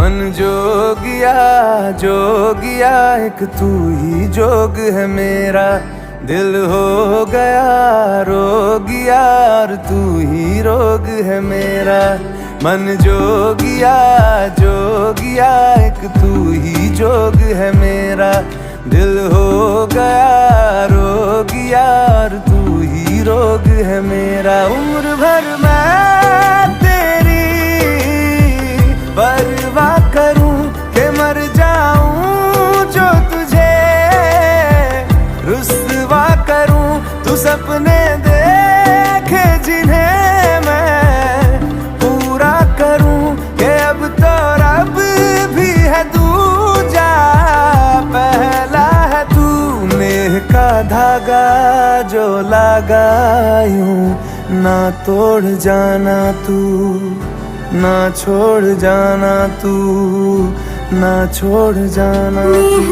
मन जोगिया जोगिया एक तू ही जोग है मेरा, दिल हो गया रोगिया और तू ही रोग है मेरा। मन जोगिया जोगिया एक तू ही जोग है मेरा, दिल हो गया रोगिया और तू ही रोग है मेरा। उम्र भर मैं तेरी परवाह करूं कि मर जाऊं जो तुझे रुस्वा करूं। तू सपने देखे जिन्हें मैं पूरा करूं कि अब तो रब भी है दूजा पहला है तू। नेह का धागा जो लगा यूं ना तोड़ जाना तू, ना छोड़ जाना तू, ना छोड़ जाना तू।